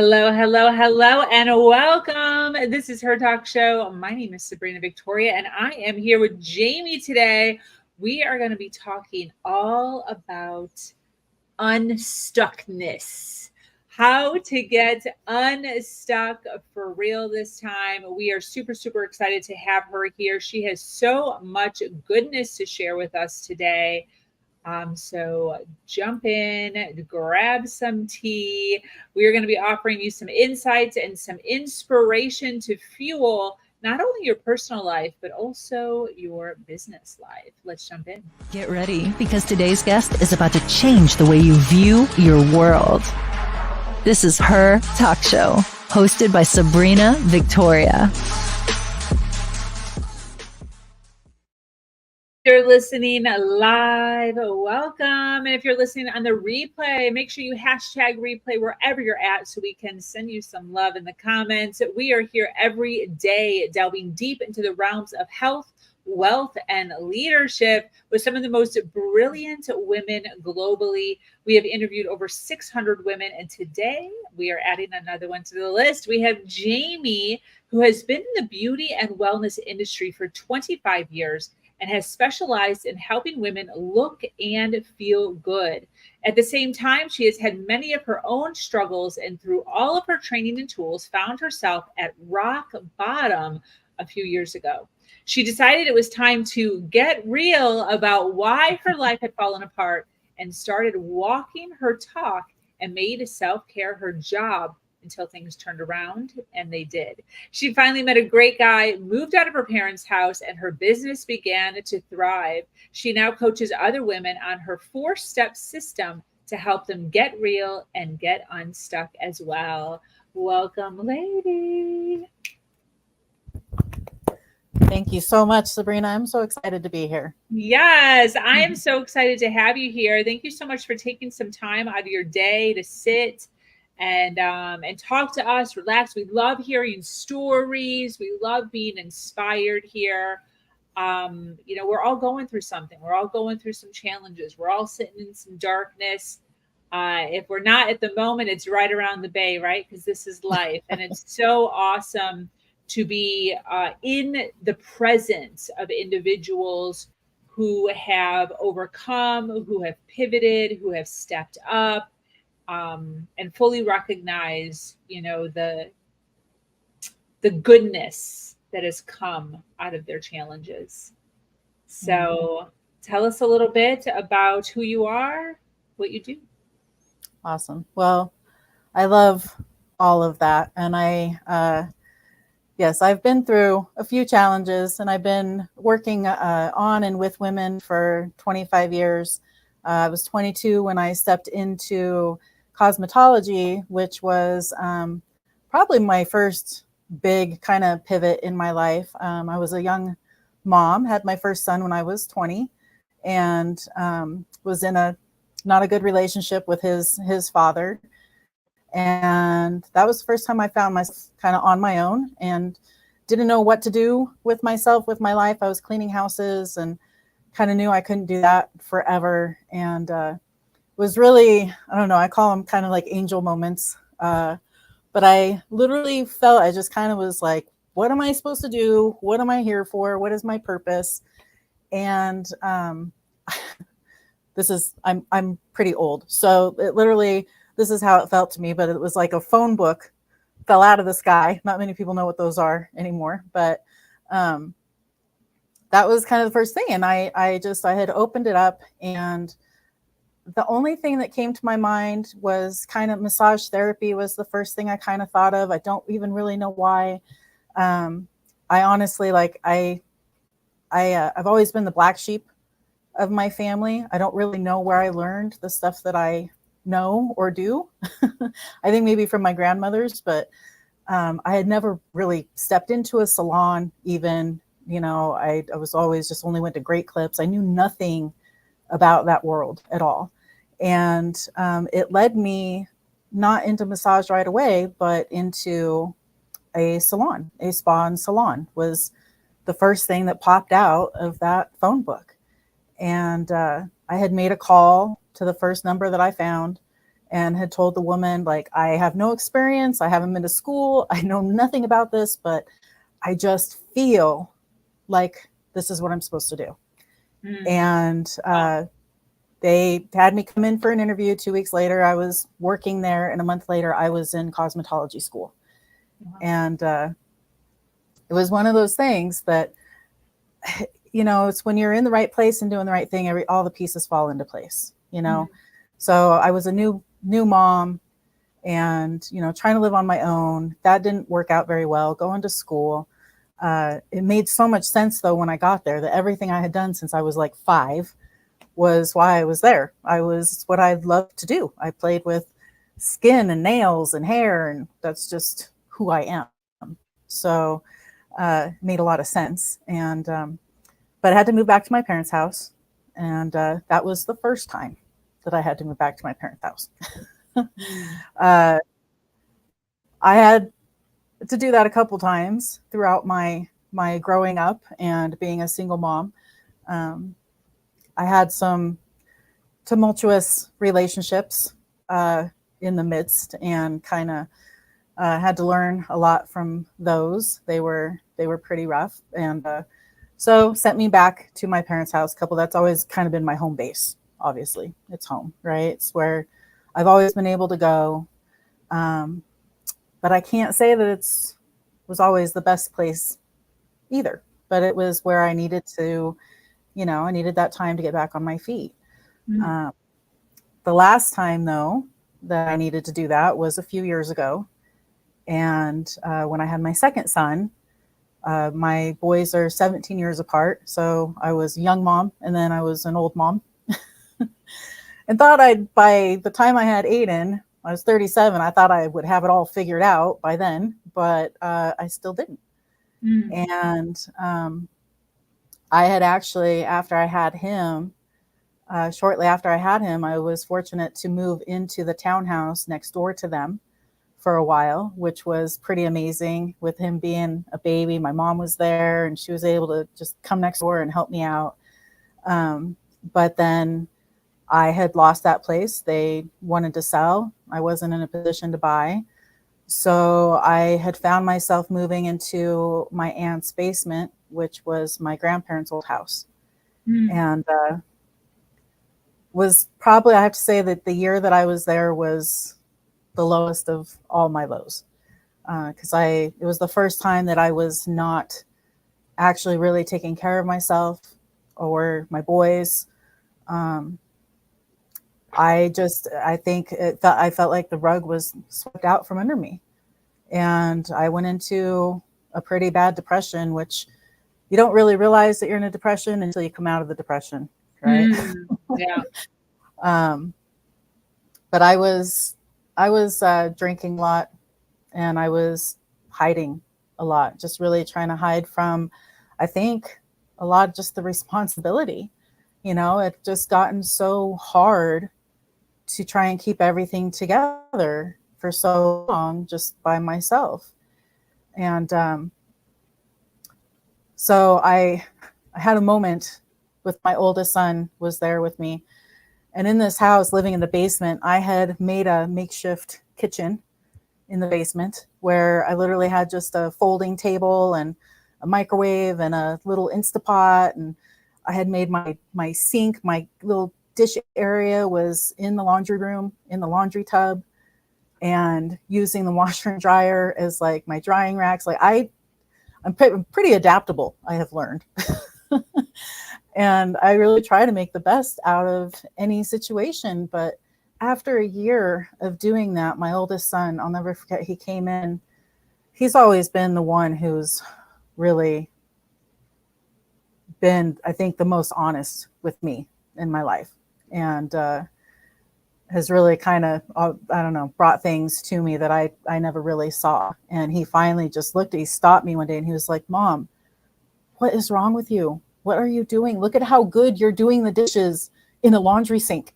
Hello, hello, hello, and welcome. This is Her Talk Show. My name is Sabrina Victoria, and I am here with Jamie today. We are going to be talking all about unstuckness, how to get unstuck for real this time. We are super, super excited to have her here. She has so much goodness to share with us today. So jump in, grab some tea. We are going to be offering you some insights and some inspiration to fuel not only your personal life, but also your business life. Let's jump in. Get ready, because today's guest is about to change the way you view your world. This is Her Talk Show, hosted by Sabrina Victoria. You're listening live, welcome. And if you're listening on the replay, make sure you hashtag replay wherever you're at so we can send you some love in the comments. We are here every day delving deep into the realms of health, wealth, and leadership with some of the most brilliant women globally. We have interviewed over 600 women, and today we are adding another one to the list. We have Jamie, who has been in the beauty and wellness industry for 25 years and has specialized in helping women look and feel good. At the same time, she has had many of her own struggles, and through all of her training and tools, found herself at rock bottom a few years ago. She decided it was time to get real about why her life had fallen apart and started walking her talk and made self-care her job until things turned around, and they did. She finally met a great guy, moved out of her parents' house, and her business began to thrive. She now coaches other women on her 4-step system to help them get real and get unstuck as well. Welcome, lady. Thank you so much, Sabrina. I'm so excited to be here. Yes, I am so excited to have you here. Thank you so much for taking some time out of your day to sit and talk to us, relax. We love hearing stories. We love being inspired here. We're all going through something. We're all going through some challenges. We're all sitting in some darkness. If we're not at the moment, it's right around the bay, right? Because this is life. And it's so awesome to be in the presence of individuals who have overcome, who have pivoted, who have stepped up, and fully recognize, the goodness that has come out of their challenges. So tell us a little bit about who you are, what you do. Awesome. Well, I love all of that. And yes, I've been through a few challenges, and I've been working on and with women for 25 years. I was 22 when I stepped into cosmetology, which was probably my first big kind of pivot in my life. I was a young mom, had my first son when I was 20, and was in not a good relationship with his father. And that was the first time I found myself kind of on my own and didn't know what to do with myself, with my life. I was cleaning houses and kind of knew I couldn't do that forever. And was really, I don't know, I call them kind of like angel moments. But I literally felt, I just kind of was like, what am I supposed to do? What am I here for? What is my purpose? And I'm pretty old. So it literally, this is how it felt to me, but it was like a phone book fell out of the sky. Not many people know what those are anymore, but that was kind of the first thing. And I had opened it up, and the only thing that came to my mind was kind of massage therapy was the first thing I kind of thought of. I don't even really know why. I honestly, I've always been the black sheep of my family. I don't really know where I learned the stuff that I know or do. I think maybe from my grandmothers, but I had never really stepped into a salon even. I was always just only went to Great Clips. I knew nothing about that world at all. And it led me not into massage right away, but into a salon. A spa and salon was the first thing that popped out of that phone book. And I had made a call to the first number that I found and had told the woman, like, I have no experience. I haven't been to school. I know nothing about this, but I just feel like this is what I'm supposed to do. And they had me come in for an interview. 2 weeks later, I was working there. And a month later, I was in cosmetology school. And it was one of those things that, you know, it's when you're in the right place and doing the right thing, all the pieces fall into place, you know? So I was a new mom and, you know, trying to live on my own. That didn't work out very well. Going to school. It made so much sense, though, when I got there, that everything I had done since I was like 5 was why I was there. It's what I loved to do. I played with skin and nails and hair, and that's just who I am. So it made a lot of sense. And but I had to move back to my parents' house. And that was the first time that I had to move back to my parents' house. I had to do that a couple times throughout my growing up and being a single mom. I had some tumultuous relationships in the midst, and kind of had to learn a lot from those. They were pretty rough, and so sent me back to my parents' house. That's always kind of been my home base. Obviously, it's home, right? It's where I've always been able to go. But I can't say that was always the best place either. But it was where I needed to, you know, I needed that time to get back on my feet. The last time, though, that I needed to do that was a few years ago. And when I had my second son, my boys are 17 years apart. So I was a young mom, and then I was an old mom. And thought by the time I had Aiden, I was 37. I thought I would have it all figured out by then, but I still didn't. And I had actually, after I had him, shortly after I had him, I was fortunate to move into the townhouse next door to them for a while, which was pretty amazing. With him being a baby, my mom was there, and she was able to just come next door and help me out. But then I had lost that place. They wanted to sell. I wasn't in a position to buy. So I had found myself moving into my aunt's basement, which was my grandparents' old house. And was probably, I have to say that the year that I was there was the lowest of all my lows. Because it was the first time that I was not actually really taking care of myself or my boys. I think I felt like the rug was swept out from under me, and I went into a pretty bad depression, which you don't really realize that you're in a depression until you come out of the depression, right? Yeah. But I was drinking a lot, and I was hiding a lot, just really trying to hide from, I think, a lot of just the responsibility. You know, it just gotten so hard to try and keep everything together for so long just by myself. And so I had a moment with my oldest son was there with me. And in this house, living in the basement, I had made a makeshift kitchen in the basement where I literally had just a folding table and a microwave and a little Instapot. And I had made my sink, my little dish area was in the laundry room, in the laundry tub, and using the washer and dryer as like my drying racks. Like I'm pretty adaptable, I have learned. And I really try to make the best out of any situation. But after a year of doing that, my oldest son, I'll never forget, he came in. He's always been the one who's really been, I think, the most honest with me in my life, and has really kind of, I don't know, brought things to me that I never really saw. And he finally just he stopped me one day and he was like, "Mom, what is wrong with you? What are you doing? Look at how good you're doing the dishes in the laundry sink."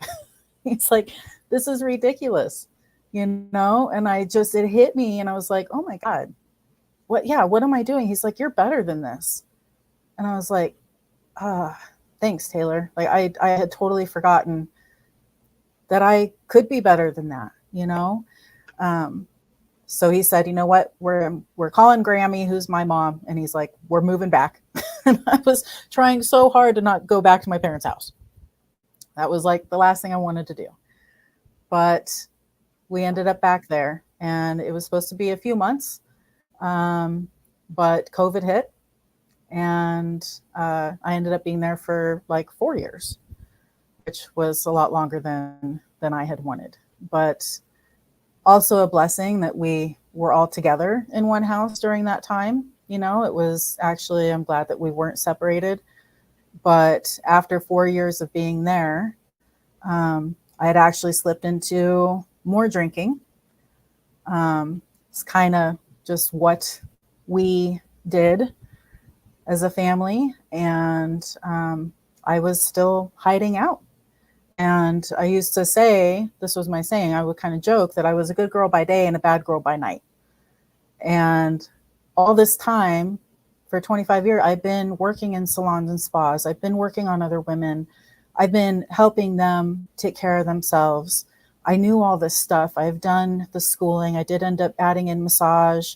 He's like, "This is ridiculous," you know? And it hit me, and I was like, "Oh my God, what am I doing?" He's like, "You're better than this." And I was like, thanks, Taylor. Like I had totally forgotten that I could be better than that, So he said, you know what, we're calling Grammy, who's my mom. And he's like, we're moving back. And I was trying so hard to not go back to my parents' house. That was like the last thing I wanted to do. But we ended up back there, and it was supposed to be a few months. But COVID hit, and I ended up being there for like 4 years, which was a lot longer than I had wanted. But also a blessing that we were all together in one house during that time. It was actually, I'm glad that we weren't separated. But after 4 years of being there, I had actually slipped into more drinking. It's kind of just what we did as a family. And I was still hiding out. And I used to say, this was my saying, I would kind of joke that I was a good girl by day and a bad girl by night. And all this time, for 25 years, I've been working in salons and spas. I've been working on other women. I've been helping them take care of themselves. I knew all this stuff. I've done the schooling. I did end up adding in massage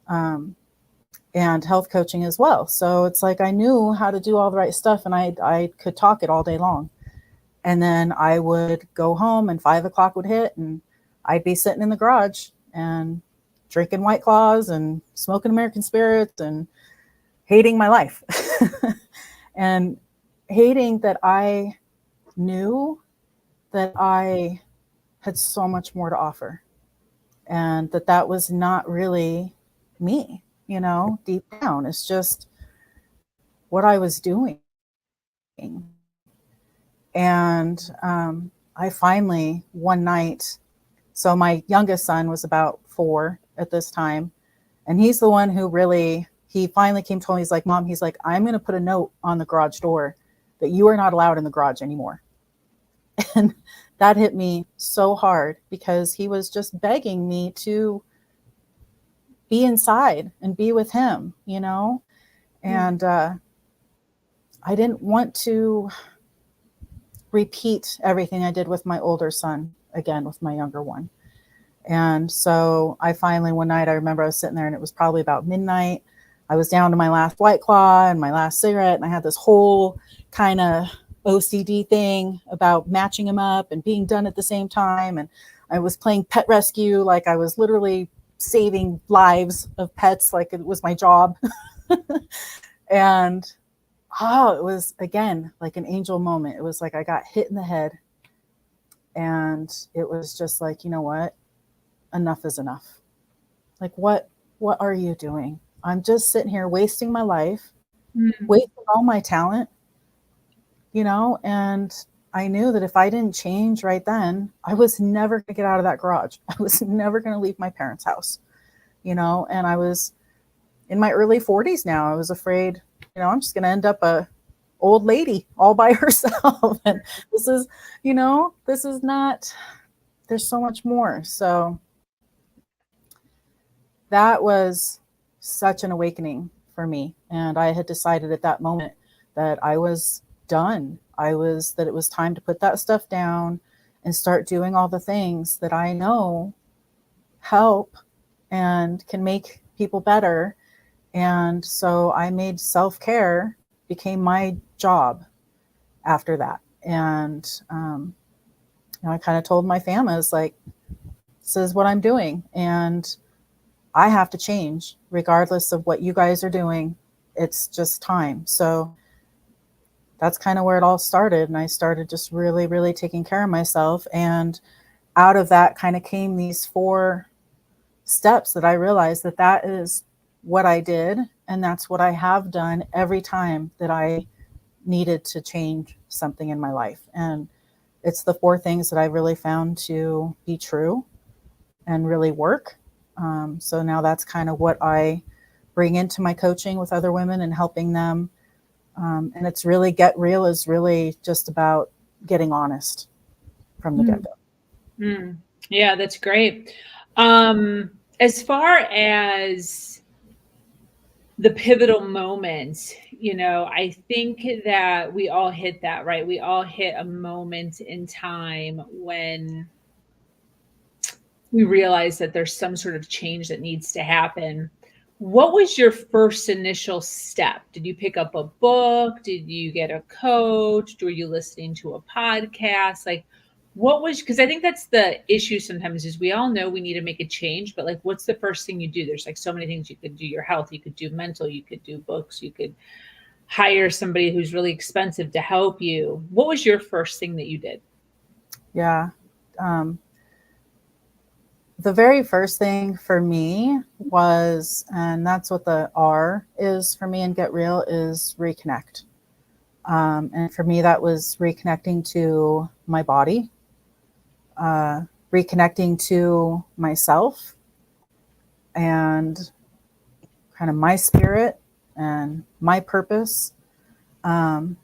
and health coaching as well. So it's like I knew how to do all the right stuff, and I could talk it all day long. And then I would go home and 5 o'clock would hit, and I'd be sitting in the garage and drinking White Claws and smoking American Spirits and hating my life. And hating that I knew that I had so much more to offer, and that was not really me, deep down. It's just what I was doing. And I finally, one night, so my youngest son was about 4 at this time, and he's the one who he finally came to me. He's like, Mom, he's like, I'm going to put a note on the garage door that you are not allowed in the garage anymore. And that hit me so hard, because he was just begging me to be inside and be with him, and I didn't want to repeat everything I did with my older son again with my younger one. And so I finally, one night, I remember I was sitting there, and it was probably about midnight. I was down to my last White Claw and my last cigarette, and I had this whole kind of OCD thing about matching them up and being done at the same time. And I was playing pet rescue, like I was literally saving lives of pets, like it was my job. And it was, again, like an angel moment. It was like I got hit in the head, and it was just like, you know what? Enough is enough. Like, what are you doing? I'm just sitting here wasting my life, wasting all my talent, and I knew that if I didn't change right then, I was never going to get out of that garage. I was never going to leave my parents' house, and I was in my early 40s now. I was afraid, I'm just going to end up a old lady all by herself. And this is not, there's so much more. So that was such an awakening for me. And I had decided at that moment that I was done. That it was time to put that stuff down and start doing all the things that I know help and can make people better. And so I made self-care became my job after that. And I kind of told my family, it's like, this is what I'm doing, and I have to change regardless of what you guys are doing. It's just time. So that's kind of where it all started. And I started just really, really taking care of myself. And out of that kind of came these 4 steps that I realized that is what I did. And that's what I have done every time that I needed to change something in my life. And it's the 4 things that I really found to be true and really work. So now that's kind of what I bring into my coaching with other women and helping them. And it's really, Get Real is really just about getting honest from the get-go. Yeah, that's great. As far as the pivotal moment, I think that we all hit that, right? We all hit a moment in time when we realize that there's some sort of change that needs to happen. What was your first initial step? Did you pick up a book? Did you get a coach? Were you listening to a podcast? Like, what was, because I think that's the issue sometimes is we all know we need to make a change, but like, what's the first thing you do? There's like so many things you could do: your health, you could do mental, you could do books, you could hire somebody who's really expensive to help you. What was your first thing that you did? Yeah. The very first thing for me was, and that's what the R is for me in Get Real, is reconnect. And for me, that was reconnecting to my body, reconnecting to myself, and kind of my spirit and my purpose. The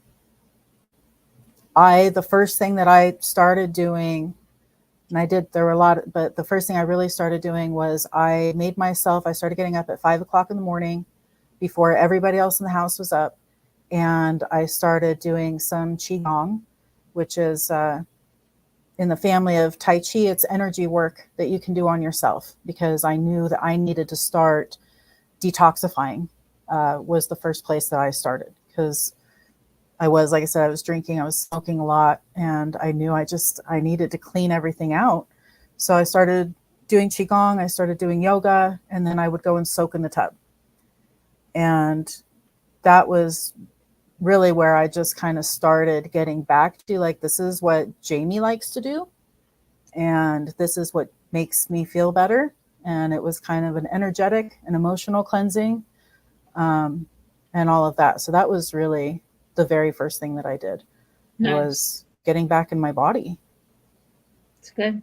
first thing that I started doing, and there were a lot, but the first thing I really started doing was I started getting up at 5 o'clock in the morning before everybody else in the house was up. And I started doing some Qigong, which is in the family of Tai Chi. It's energy work that you can do on yourself, because I knew that I needed to start detoxifying, was the first place that I started, because like I said, I was drinking, I was smoking a lot, and I knew I needed to clean everything out. So I started doing Qigong, I started doing yoga, and then I would go and soak in the tub. And that was really where I just kind of started getting back to, like, this is what Jamie likes to do, and this is what makes me feel better. And it was kind of an energetic and emotional cleansing, and all of that. So that was really the very first thing that I did. Nice. Was getting back in my body. That's good.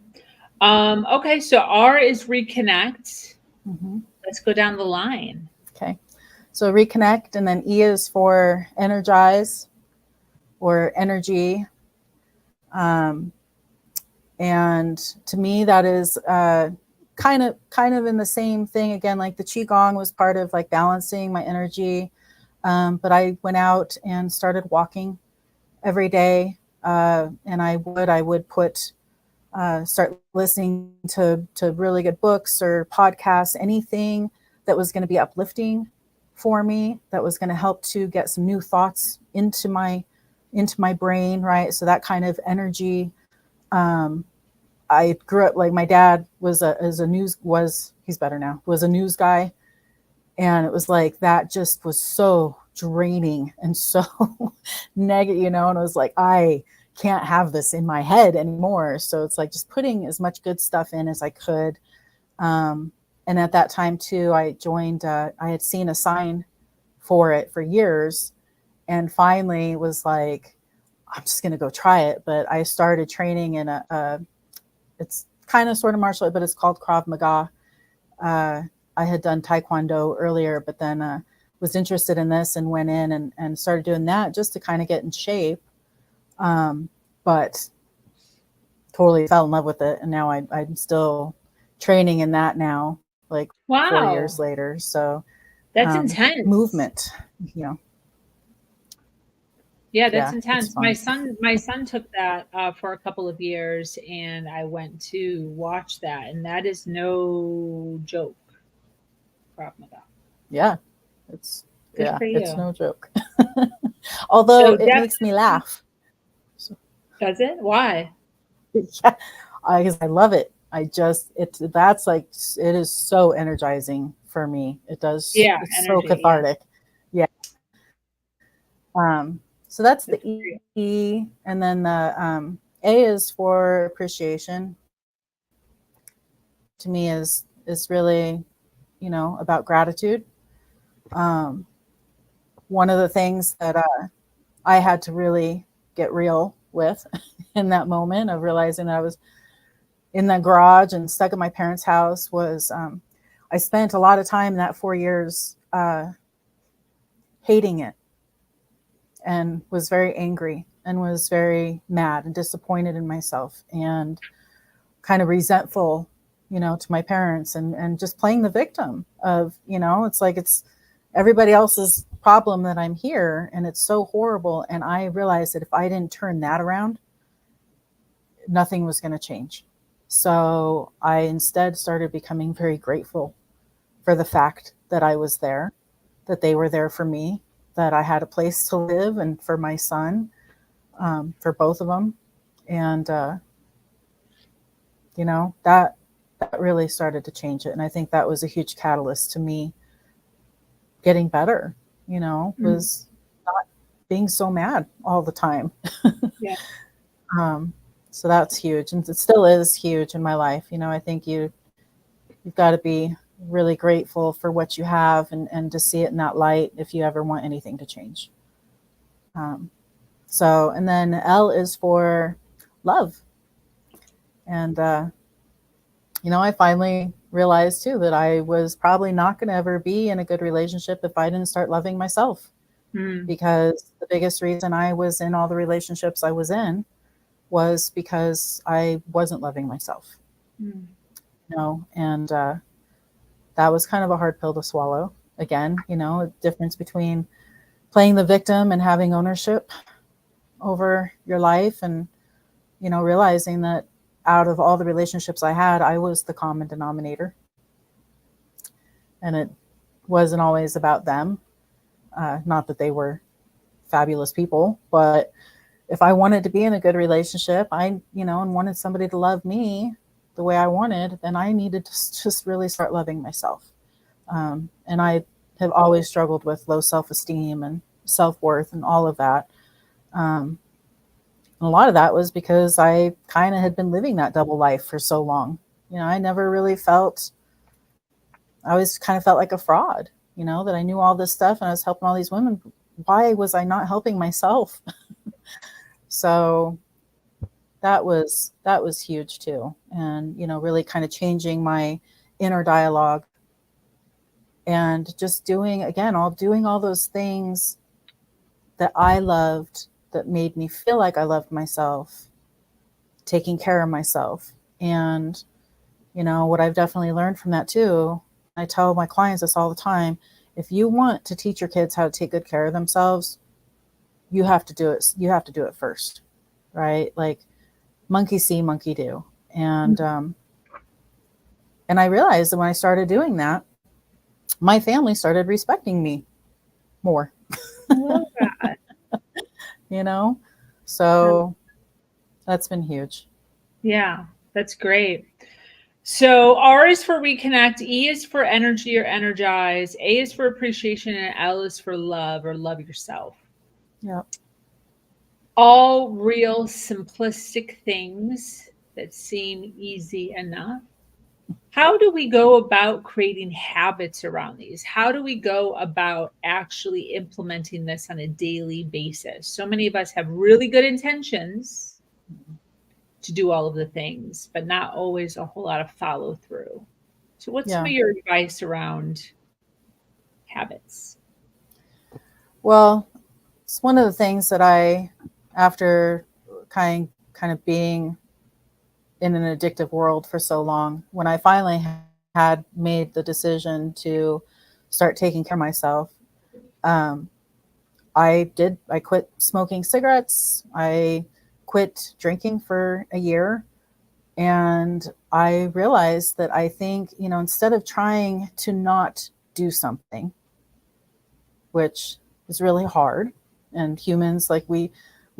Okay, so R is reconnect. Mm-hmm. Let's go down the line. Okay, so reconnect, and then E is for energize or energy. And to me, that is kind of in the same thing again. Like the Qigong was part of like balancing my energy. But I went out and started walking every day, and I would start listening to really good books or podcasts, anything that was going to be uplifting for me, that was going to help to get some new thoughts into my brain, right? So that kind of energy. I grew up, like, my dad was a news guy. And it was like, that just was so draining and so negative, and it was like, I can't have this in my head anymore. So it's like just putting as much good stuff in as I could. And at that time too, I joined, I had seen a sign for it for years, and finally was like, I'm just going to go try it. But I started training in it's kind of sort of martial art, but it's called Krav Maga. I had done Taekwondo earlier, but then was interested in this and went in and started doing that just to kind of get in shape. But totally fell in love with it. And now I'm still training in that now, like 4 years later. So that's intense. Movement, Yeah, that's intense. My son took that for a couple of years, and I went to watch that, and that is no joke. Krav Maga. Yeah, it's no joke. Although it makes me laugh. Does it? Why? Yeah, because I love it. It is so energizing for me. It does. Yeah, it's energy, so cathartic. Yeah. So that's the E, and then the A is for appreciation. To me, is really, about gratitude. One of the things that I had to really get real with in that moment of realizing that I was in the garage and stuck at my parents' house was I spent a lot of time in that 4 years hating it, and was very angry and was very mad and disappointed in myself and kind of resentful, to my parents, and just playing the victim of, it's like, it's everybody else's problem that I'm here, and it's so horrible. And I realized that if I didn't turn that around, nothing was going to change. So I instead started becoming very grateful for the fact that I was there, that they were there for me, that I had a place to live, and for my son, for both of them. And, you know, that really started to change it. And I think that was a huge catalyst to me getting better, you know, was not being so mad all the time. Yeah. So that's huge. And it still is huge in my life. You know, I think you've got to be really grateful for what you have, and to see it in that light if you ever want anything to change. So, and then L is for love. And, you know, I finally realized too that I was probably not going to ever be in a good relationship if I didn't start loving myself. Because the biggest reason I was in all the relationships I was in was because I wasn't loving myself. You know, and that was kind of a hard pill to swallow. Again, you know, a difference between playing the victim and having ownership over your life, and, you know, realizing that out of all the relationships I had, I was the common denominator. And it wasn't always about them. Not that they were fabulous people, but if I wanted to be in a good relationship, and wanted somebody to love me the way I wanted, then I needed to just really start loving myself. And I have always struggled with low self-esteem and self-worth and all of that. And a lot of that was because I kind of had been living that double life for so long. You know, I never really felt, I always kind of felt like a fraud, you know, that I knew all this stuff and I was helping all these women. Why was I not helping myself? So that was huge too. And, you know, really kind of changing my inner dialogue and just doing all those things that I loved, that made me feel like I loved myself, taking care of myself. And, you know, what I've definitely learned from that too, I tell my clients this all the time, if you want to teach your kids how to take good care of themselves, you have to do it. You have to do it first, right? Like monkey see, monkey do. And, and I realized that when I started doing that, my family started respecting me more. I love that. You know, so that's been huge. Yeah, that's great. So R is for reconnect, E is for energy or energize, A is for appreciation, and L is for love or love yourself. Yeah. All real simplistic things that seem easy enough. How do we go about creating habits around these? How do we go about actually implementing this on a daily basis? So many of us have really good intentions to do all of the things, but not always a whole lot of follow through. So what's some of your advice around habits? Well, it's one of the things that I, after kind of being in an addictive world for so long, when I finally had made the decision to start taking care of myself, I quit smoking cigarettes. I quit drinking for a year. And I realized that I think, you know, instead of trying to not do something, which is really hard, and humans, like we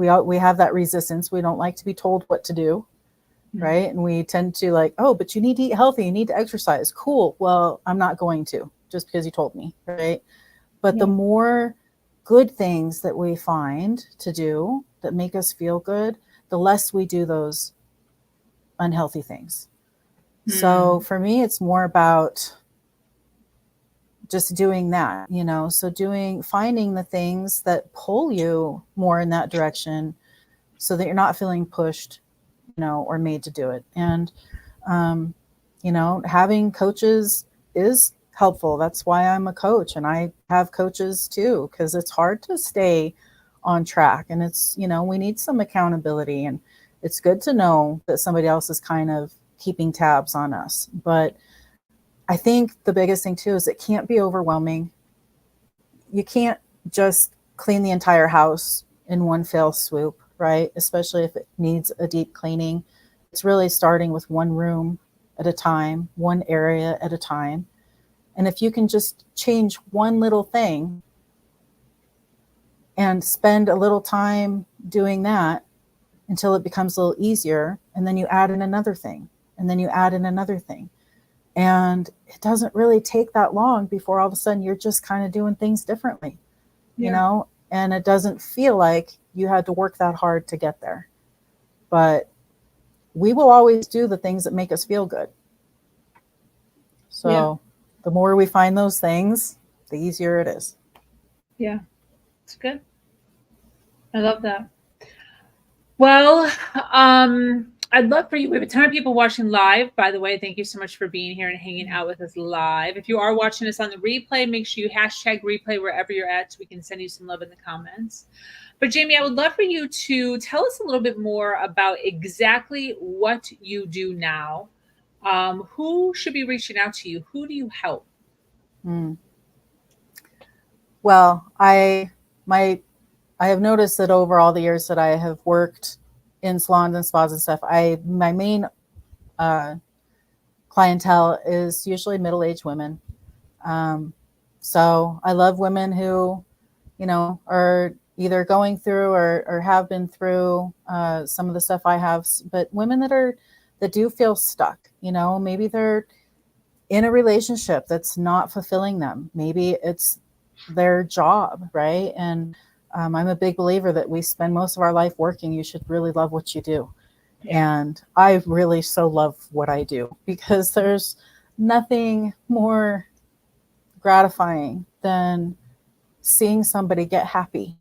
have that resistance. We don't like to be told what to do, right? And we tend to like, oh, but you need to eat healthy, you need to exercise. Cool. Well, I'm not going to, just because you told me, right? But the more good things that we find to do that make us feel good, the less we do those unhealthy things. So for me, it's more about just doing that, you know, so finding the things that pull you more in that direction so that you're not feeling pushed, you know, or made to do it. And, you know, having coaches is helpful. That's why I'm a coach, and I have coaches too, because it's hard to stay on track, and it's, you know, we need some accountability, and it's good to know that somebody else is kind of keeping tabs on us. But I think the biggest thing too is it can't be overwhelming. you can't just clean the entire house in one fell swoop, right? Especially if it needs a deep cleaning. It's really starting with one room at a time, one area at a time. And if you can just change one little thing and spend a little time doing that until it becomes a little easier, and then you add in another thing, and then you add in another thing. And it doesn't really take that long before all of a sudden you're just kind of doing things differently, you know, and it doesn't feel like you had to work that hard to get there. But we will always do the things that make us feel good. So the more we find those things, the easier it is. Yeah, it's good. I love that. Well, I'd love for you. We have a ton of people watching live, by the way. Thank you so much for being here and hanging out with us live. If you are watching us on the replay, make sure you hashtag replay wherever you're at so we can send you some love in the comments. But Jamie, I would love for you to tell us a little bit more about exactly what you do now. Who should be reaching out to you? Who do you help? Well, I have noticed that over all the years that I have worked in salons and spas and stuff, my main clientele is usually middle-aged women. So I love women who, you know, are either going through or have been through some of the stuff I have, but women that do feel stuck. You know, maybe they're in a relationship that's not fulfilling them. Maybe it's their job, right? And I'm a big believer that we spend most of our life working. You should really love what you do. And I really so love what I do, because there's nothing more gratifying than seeing somebody get happy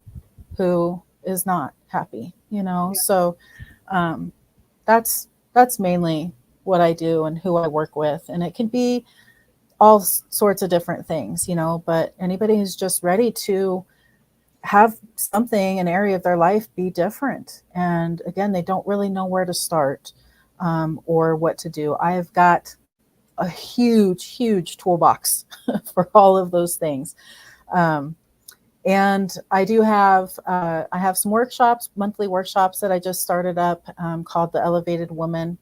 who is not happy, you know? So that's mainly what I do and who I work with. And it can be all sorts of different things, you know, but anybody who's just ready to have something, an area of their life be different. And again, they don't really know where to start or what to do. I have got a huge toolbox for all of those things. And I do have, I have some workshops, monthly workshops that I just started up called The Elevated Woman.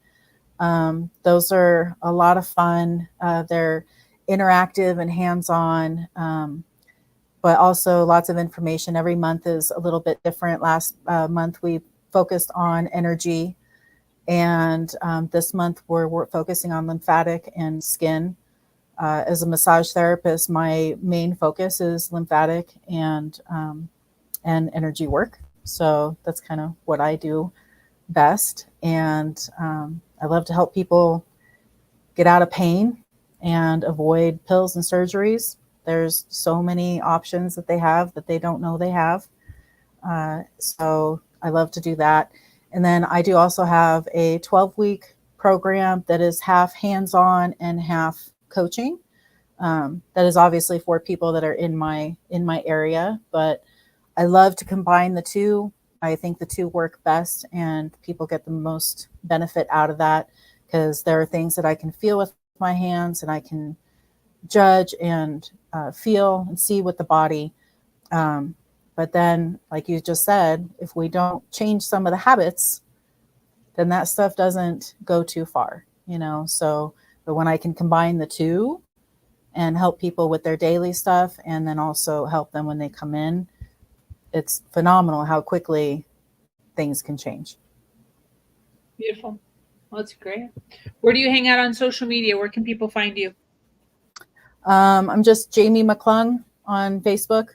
Those are a lot of fun. They're interactive and hands-on, but also lots of information. Every month is a little bit different. Last month we focused on energy, and this month we're focusing on lymphatic and skin. As a massage therapist, my main focus is lymphatic and energy work. So that's kind of what I do best. And I love to help people get out of pain and avoid pills and surgeries. There's so many options that they have that they don't know they have. So I love to do that. And then I do also have a 12-week program that is half hands-on and half coaching. That is obviously for people that are in my area, but I love to combine the two. I think the two work best, and people get the most benefit out of that, because there are things that I can feel with my hands and I can judge and feel and see with the body. But then, like you just said, if we don't change some of the habits, then that stuff doesn't go too far, you know? So, but when I can combine the two and help people with their daily stuff, and then also help them when they come in, it's phenomenal how quickly things can change. Beautiful. Well, that's great. Where do you hang out on social media? Where can people find you? I'm just Jamie McClung on Facebook.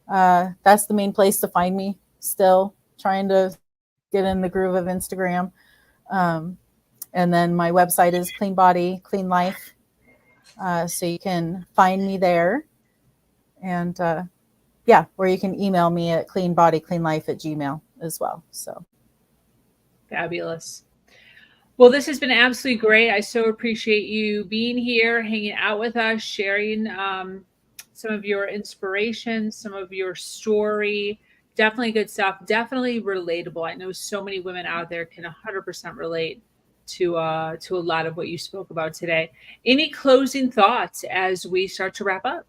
That's the main place to find me. Still trying to get in the groove of Instagram. And then my website is Clean Body, Clean Life. So you can find me there. And or you can email me at cleanbodycleanlife@gmail.com as well. So fabulous. Well, this has been absolutely great. I so appreciate you being here, hanging out with us, sharing some of your inspiration, some of your story. Definitely good stuff. Definitely relatable. I know so many women out there can 100% relate to a lot of what you spoke about today. Any closing thoughts as we start to wrap up?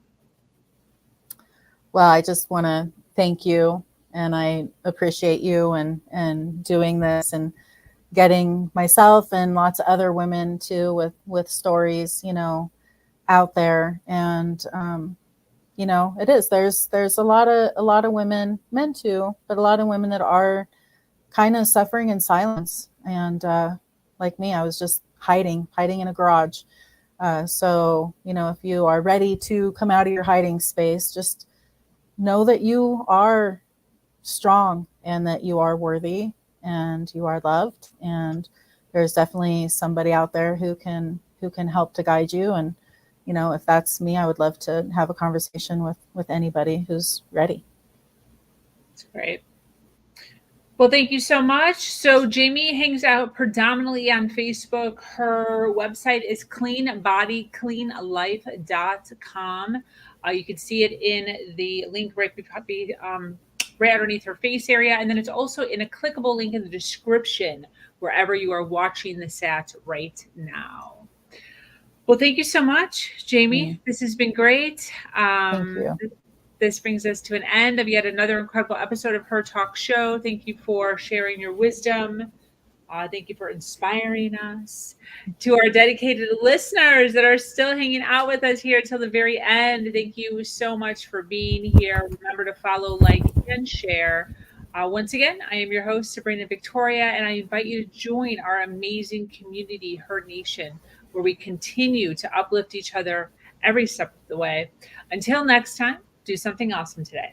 Well, I just want to thank you, and I appreciate you and doing this and getting myself and lots of other women too with stories, out there. And it is, there's a lot of women, men too, but a lot of women that are kind of suffering in silence. And like me, I was just hiding in a garage. So if you are ready to come out of your hiding space, just know that you are strong and that you are worthy and you are loved, and there's definitely somebody out there who can help to guide you. And if that's me, I would love to have a conversation with anybody who's ready. That's great. Well, thank you so much. So Jamie hangs out predominantly on Facebook. Her website is cleanbodycleanlife.com. You can see it in the link right underneath her face area. And then it's also in a clickable link in the description wherever you are watching this at right now. Well, thank you so much, Jamie. This has been great. Thank you. This brings us to an end of yet another incredible episode of Her Talk Show. Thank you for sharing your wisdom. Thank you for inspiring us. To our dedicated listeners that are still hanging out with us here till the very end, thank you so much for being here. Remember to follow, like, and share. Once again, I am your host, Sabrina Victoria, and I invite you to join our amazing community, Her Nation, where we continue to uplift each other every step of the way. Until next time, do something awesome today.